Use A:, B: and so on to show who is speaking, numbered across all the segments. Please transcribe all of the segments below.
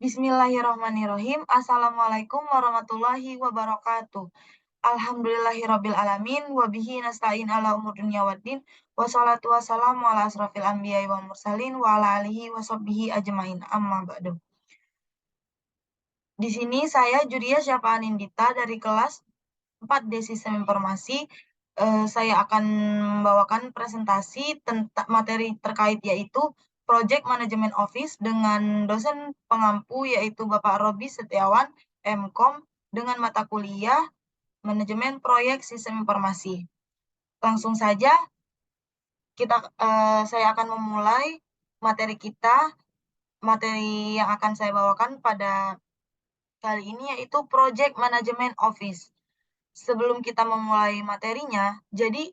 A: Bismillahirrahmanirrahim. Assalamualaikum warahmatullahi wabarakatuh. Alhamdulillahirabbil alamin wa bihi nasta'in ala umur dunya waddin. Wassalatu wassalamu ala asrofil anbiya'i wal mursalin wa ala alihi wa sahbihi ajmain. Amma ba'du. Di sini saya Juria Syafa Anindita dari kelas 4D Sistem Informasi. Saya akan membawakan presentasi tentang materi terkait yaitu Project Management Office dengan dosen pengampu yaitu Bapak Robi Setiawan, MKOM, dengan mata kuliah Manajemen Proyek Sistem Informasi. Langsung saja saya akan memulai materi kita. Materi yang akan saya bawakan pada kali ini yaitu Project Management Office. Sebelum kita memulai materinya, jadi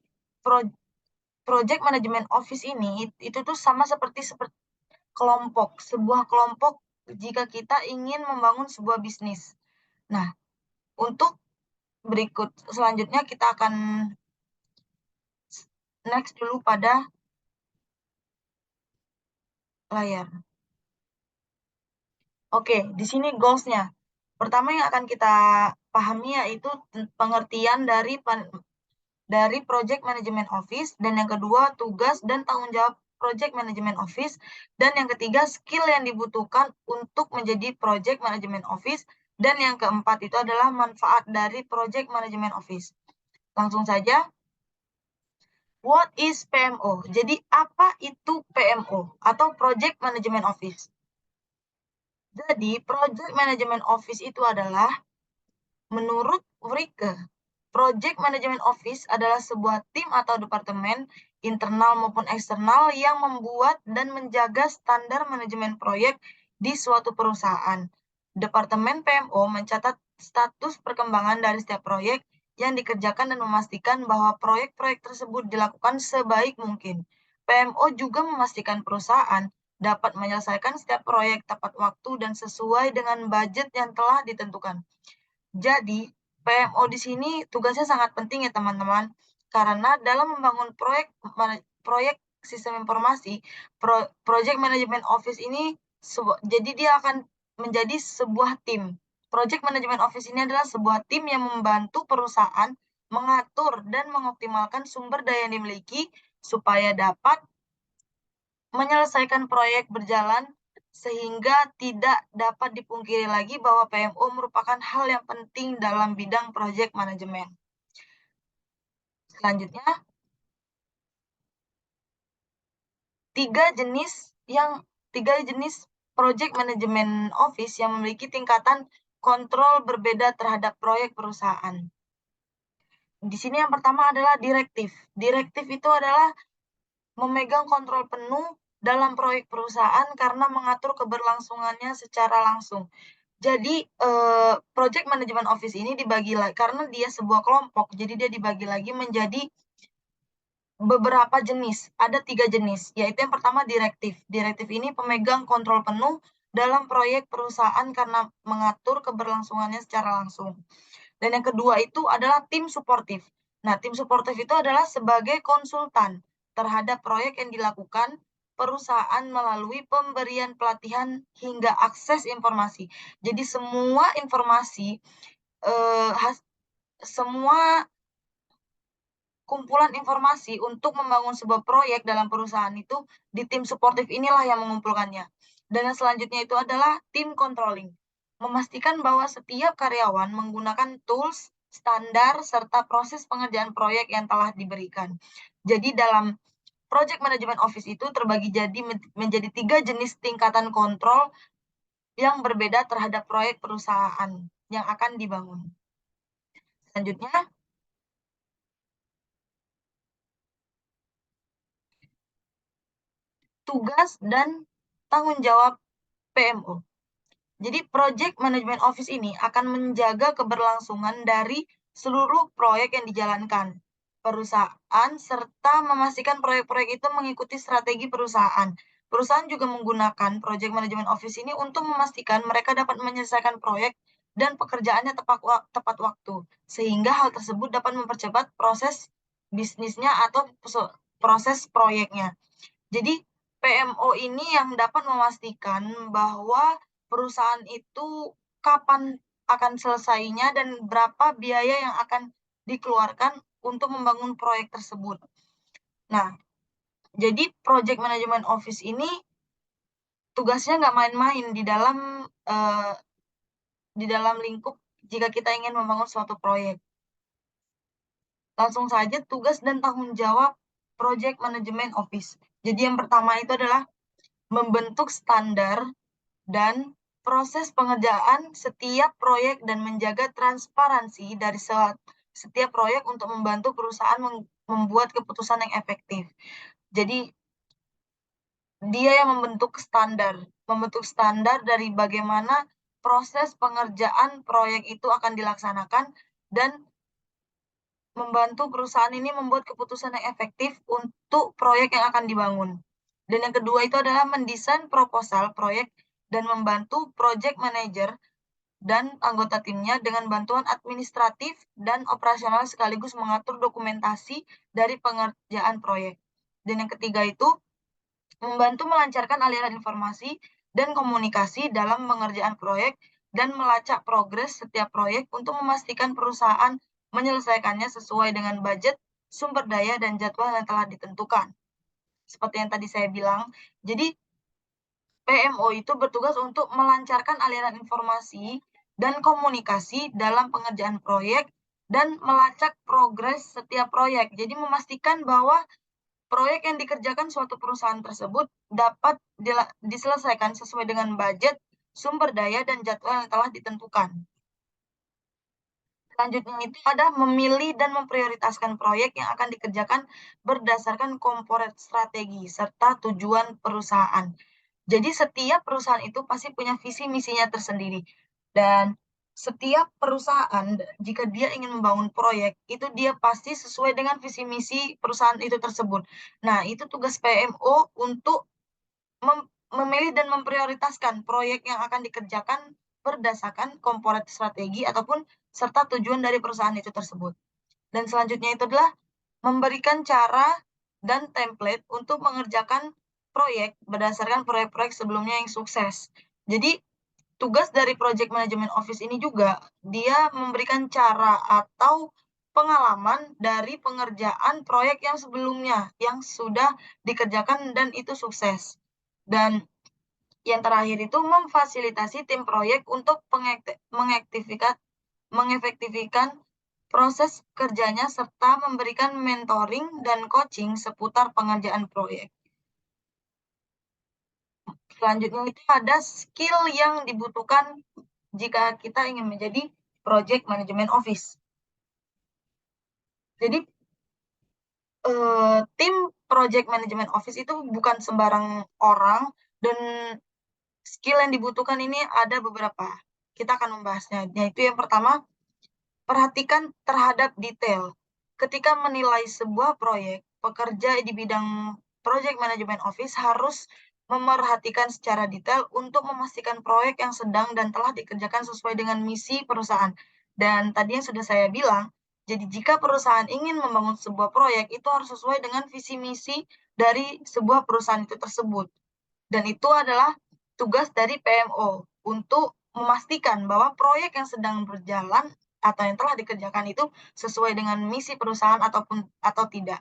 A: Project Management Office ini itu tuh sama seperti kelompok, sebuah kelompok jika kita ingin membangun sebuah bisnis. Nah, untuk berikut selanjutnya kita akan next dulu pada layar. Oke, di sini goals-nya. Pertama yang akan kita pahami yaitu pengertian dari Project Management Office, dan yang kedua tugas dan tanggung jawab Project Management Office, dan yang ketiga skill yang dibutuhkan untuk menjadi Project Management Office, dan yang keempat itu adalah manfaat dari Project Management Office. Langsung saja, what is PMO? Jadi apa itu PMO atau Project Management Office? Jadi Project Management Office itu adalah menurut Wrike, Project Management Office adalah sebuah tim atau departemen internal maupun eksternal yang membuat dan menjaga standar manajemen proyek di suatu perusahaan. Departemen PMO mencatat status perkembangan dari setiap proyek yang dikerjakan dan memastikan bahwa proyek-proyek tersebut dilakukan sebaik mungkin. PMO juga memastikan perusahaan dapat menyelesaikan setiap proyek tepat waktu dan sesuai dengan budget yang telah ditentukan. Jadi, PMO di sini tugasnya sangat penting ya teman-teman, karena dalam membangun proyek sistem informasi, Project Management Office ini jadi dia akan menjadi sebuah tim. Project Management Office ini adalah sebuah tim yang membantu perusahaan mengatur dan mengoptimalkan sumber daya yang dimiliki supaya dapat menyelesaikan proyek berjalan sehingga tidak dapat dipungkiri lagi bahwa PMO merupakan hal yang penting dalam bidang project management. Selanjutnya, tiga jenis project management office yang memiliki tingkatan kontrol berbeda terhadap proyek perusahaan. Di sini yang pertama adalah direktif. Direktif itu adalah memegang kontrol penuh dalam proyek perusahaan karena mengatur keberlangsungannya secara langsung. Jadi Project Management Office ini dibagi lagi karena dia sebuah kelompok, jadi dia dibagi lagi menjadi beberapa jenis. Ada 3 jenis, yaitu yang pertama direktif. Direktif ini pemegang kontrol penuh dalam proyek perusahaan karena mengatur keberlangsungannya secara langsung. Dan yang kedua itu adalah tim suportif. Nah, tim suportif itu adalah sebagai konsultan terhadap proyek yang dilakukan perusahaan melalui pemberian pelatihan hingga akses informasi. Jadi semua informasi, semua kumpulan informasi untuk membangun sebuah proyek dalam perusahaan itu di tim suportif inilah yang mengumpulkannya. Dan yang selanjutnya itu adalah tim controlling. Memastikan bahwa setiap karyawan menggunakan tools, standar, serta proses pengerjaan proyek yang telah diberikan. Jadi dalam Project Management Office itu terbagi menjadi 3 jenis tingkatan kontrol yang berbeda terhadap proyek perusahaan yang akan dibangun. Selanjutnya, tugas dan tanggung jawab PMO. Jadi Project Management Office ini akan menjaga keberlangsungan dari seluruh proyek yang dijalankan perusahaan serta memastikan proyek-proyek itu mengikuti strategi perusahaan. Perusahaan juga menggunakan Project Management Office ini untuk memastikan mereka dapat menyelesaikan proyek dan pekerjaannya tepat waktu, sehingga hal tersebut dapat mempercepat proses bisnisnya atau proses proyeknya. Jadi PMO ini yang dapat memastikan bahwa perusahaan itu kapan akan selesainya dan berapa biaya yang akan dikeluarkan untuk membangun proyek tersebut. Nah, jadi Project Management Office ini tugasnya nggak main-main di dalam lingkup jika kita ingin membangun suatu proyek. Langsung saja tugas dan tanggung jawab Project Management Office. Jadi yang pertama itu adalah membentuk standar dan proses pengerjaan setiap proyek dan menjaga transparansi dari setiap proyek untuk membantu perusahaan membuat keputusan yang efektif. Jadi dia yang membentuk standar dari bagaimana proses pengerjaan proyek itu akan dilaksanakan dan membantu perusahaan ini membuat keputusan yang efektif untuk proyek yang akan dibangun. Dan yang kedua itu adalah mendesain proposal proyek dan membantu project manager dan anggota timnya dengan bantuan administratif dan operasional sekaligus mengatur dokumentasi dari pengerjaan proyek. Dan yang ketiga itu membantu melancarkan aliran informasi dan komunikasi dalam pengerjaan proyek dan melacak progres setiap proyek untuk memastikan perusahaan menyelesaikannya sesuai dengan budget, sumber daya, dan jadwal yang telah ditentukan. Seperti yang tadi saya bilang, jadi PMO itu bertugas untuk melancarkan aliran informasi dan komunikasi dalam pengerjaan proyek dan melacak progres setiap proyek. Jadi memastikan bahwa proyek yang dikerjakan suatu perusahaan tersebut dapat diselesaikan sesuai dengan budget, sumber daya, dan jadwal yang telah ditentukan. Selanjutnya itu ada memilih dan memprioritaskan proyek yang akan dikerjakan berdasarkan komponen strategi serta tujuan perusahaan. Jadi setiap perusahaan itu pasti punya visi misinya tersendiri. Dan setiap perusahaan jika dia ingin membangun proyek itu dia pasti sesuai dengan visi misi perusahaan itu tersebut. Nah, itu tugas PMO untuk memilih dan memprioritaskan proyek yang akan dikerjakan berdasarkan komponen strategi ataupun serta tujuan dari perusahaan itu tersebut. Dan selanjutnya itu adalah memberikan cara dan template untuk mengerjakan proyek berdasarkan proyek-proyek sebelumnya yang sukses. Jadi tugas dari Project Management Office ini juga dia memberikan cara atau pengalaman dari pengerjaan proyek yang sebelumnya yang sudah dikerjakan dan itu sukses. Dan yang terakhir itu memfasilitasi tim proyek untuk mengefektifkan proses kerjanya serta memberikan mentoring dan coaching seputar pengerjaan proyek. Selanjutnya itu ada skill yang dibutuhkan jika kita ingin menjadi Project Management Office. Jadi tim Project Management Office itu bukan sembarang orang dan skill yang dibutuhkan ini ada beberapa. Kita akan membahasnya. Yaitu yang pertama, perhatikan terhadap detail. Ketika menilai sebuah proyek, pekerja di bidang Project Management Office harus memerhatikan secara detail untuk memastikan proyek yang sedang dan telah dikerjakan sesuai dengan misi perusahaan. Dan tadi yang sudah saya bilang, jadi jika perusahaan ingin membangun sebuah proyek, itu harus sesuai dengan visi misi dari sebuah perusahaan itu tersebut. Dan itu adalah tugas dari PMO untuk memastikan bahwa proyek yang sedang berjalan atau yang telah dikerjakan itu sesuai dengan misi perusahaan atau tidak.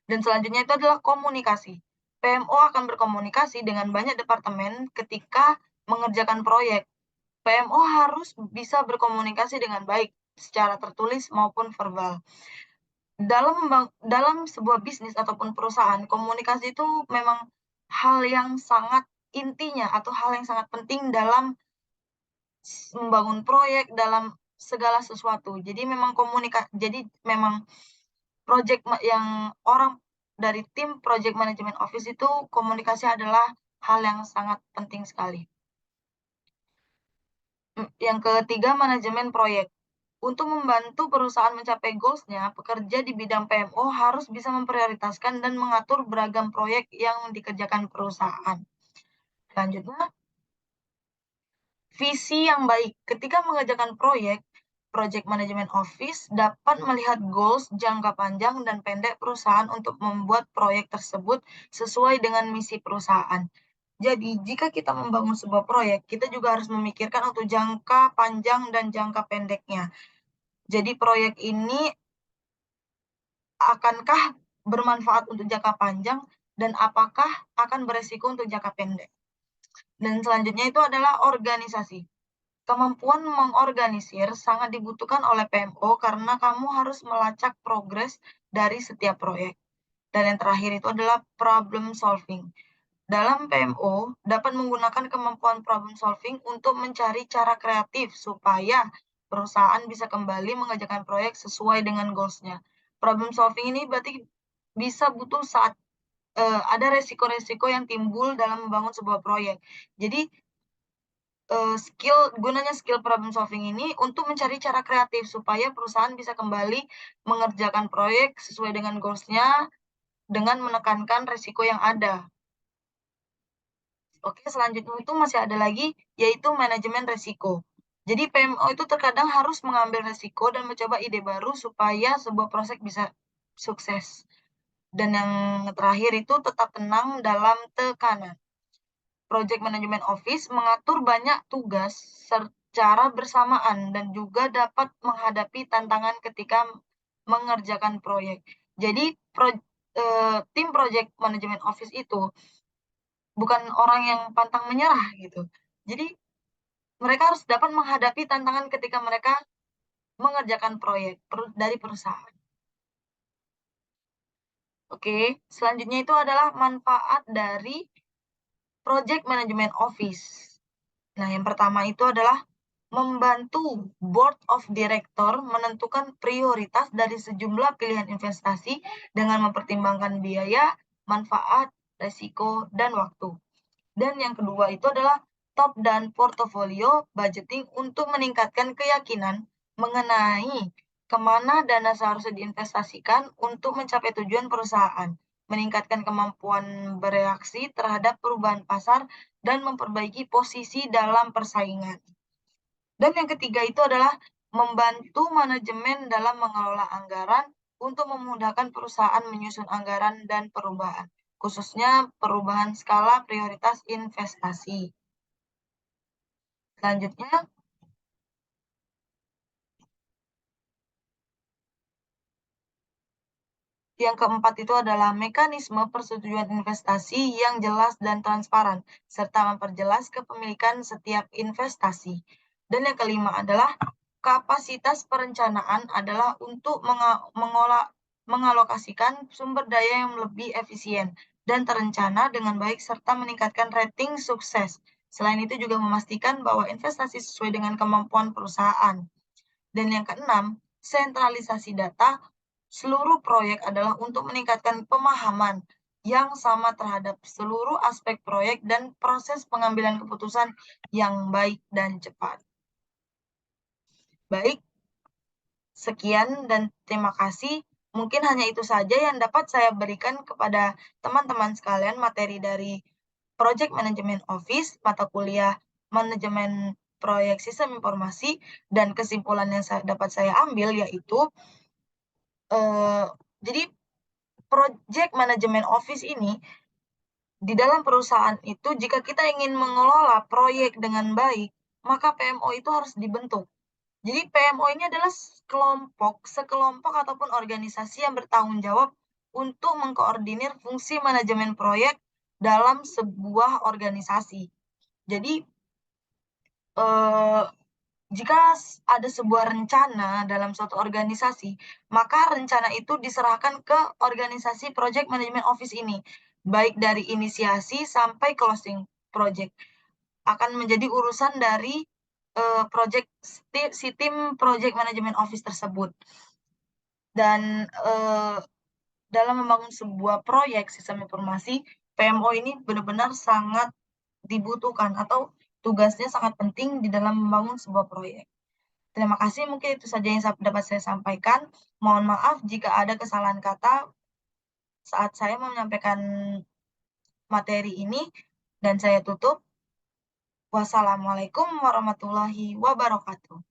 A: Dan selanjutnya itu adalah komunikasi. PMO akan berkomunikasi dengan banyak departemen ketika mengerjakan proyek. PMO harus bisa berkomunikasi dengan baik secara tertulis maupun verbal. Dalam sebuah bisnis ataupun perusahaan, komunikasi itu memang hal yang sangat intinya atau hal yang sangat penting dalam membangun proyek, dalam segala sesuatu. Jadi memang project yang orang dari tim Project Management Office itu komunikasi adalah hal yang sangat penting sekali. Yang ketiga, manajemen proyek. Untuk membantu perusahaan mencapai goals-nya, pekerja di bidang PMO harus bisa memprioritaskan dan mengatur beragam proyek yang dikerjakan perusahaan. Selanjutnya, visi yang baik. Ketika mengerjakan proyek, Project Management Office dapat melihat goals jangka panjang dan pendek perusahaan untuk membuat proyek tersebut sesuai dengan misi perusahaan. Jadi, jika kita membangun sebuah proyek, kita juga harus memikirkan untuk jangka panjang dan jangka pendeknya. Jadi, proyek ini akankah bermanfaat untuk jangka panjang dan apakah akan beresiko untuk jangka pendek. Dan selanjutnya itu adalah organisasi. Kemampuan mengorganisir sangat dibutuhkan oleh PMO karena kamu harus melacak progres dari setiap proyek. Dan yang terakhir itu adalah problem solving. Dalam PMO dapat menggunakan kemampuan problem solving untuk mencari cara kreatif supaya perusahaan bisa kembali mengerjakan proyek sesuai dengan goals-nya. Problem solving ini berarti bisa butuh saat ada resiko-resiko yang timbul dalam membangun sebuah proyek. Jadi skill problem solving ini untuk mencari cara kreatif supaya perusahaan bisa kembali mengerjakan proyek sesuai dengan goals-nya dengan menekankan resiko yang ada. Oke, selanjutnya itu masih ada lagi, yaitu manajemen resiko. Jadi PMO itu terkadang harus mengambil resiko dan mencoba ide baru supaya sebuah proyek bisa sukses. Dan yang terakhir itu tetap tenang dalam tekanan. Project Management Office mengatur banyak tugas secara bersamaan dan juga dapat menghadapi tantangan ketika mengerjakan proyek. Jadi tim Project Management Office itu bukan orang yang pantang menyerah gitu. Jadi mereka harus dapat menghadapi tantangan ketika mereka mengerjakan proyek dari perusahaan. Oke, selanjutnya itu adalah manfaat dari Project Management Office. Nah, yang pertama itu adalah membantu Board of Director menentukan prioritas dari sejumlah pilihan investasi dengan mempertimbangkan biaya, manfaat, risiko, dan waktu. Dan yang kedua itu adalah top dan portofolio budgeting untuk meningkatkan keyakinan mengenai kemana dana seharusnya diinvestasikan untuk mencapai tujuan perusahaan, meningkatkan kemampuan bereaksi terhadap perubahan pasar, dan memperbaiki posisi dalam persaingan. Dan yang ketiga itu adalah membantu manajemen dalam mengelola anggaran untuk memudahkan perusahaan menyusun anggaran dan perubahan, khususnya perubahan skala prioritas investasi. Selanjutnya, yang keempat itu adalah mekanisme persetujuan investasi yang jelas dan transparan, serta memperjelas kepemilikan setiap investasi. Dan yang kelima adalah kapasitas perencanaan adalah untuk mengalokasikan sumber daya yang lebih efisien dan terencana dengan baik serta meningkatkan rating sukses. Selain itu juga memastikan bahwa investasi sesuai dengan kemampuan perusahaan. Dan yang keenam, sentralisasi data seluruh proyek adalah untuk meningkatkan pemahaman yang sama terhadap seluruh aspek proyek dan proses pengambilan keputusan yang baik dan cepat. Baik, sekian dan terima kasih. Mungkin hanya itu saja yang dapat saya berikan kepada teman-teman sekalian materi dari Project Management Office, mata kuliah Manajemen Proyek Sistem Informasi, dan kesimpulan yang dapat saya ambil yaitu jadi Project Management Office ini di dalam perusahaan itu jika kita ingin mengelola proyek dengan baik, maka PMO itu harus dibentuk. Jadi PMO ini adalah sekelompok ataupun organisasi yang bertanggung jawab untuk mengkoordinir fungsi manajemen proyek dalam sebuah organisasi. Jadi jika ada sebuah rencana dalam suatu organisasi, maka rencana itu diserahkan ke organisasi Project Management Office ini, baik dari inisiasi sampai closing project. Akan menjadi urusan dari si tim Project Management Office tersebut. Dan dalam membangun sebuah proyek sistem informasi, PMO ini benar-benar sangat dibutuhkan atau tugasnya sangat penting di dalam membangun sebuah proyek. Terima kasih, mungkin itu saja yang dapat saya sampaikan. Mohon maaf jika ada kesalahan kata saat saya menyampaikan materi ini, dan saya tutup. Wassalamualaikum warahmatullahi wabarakatuh.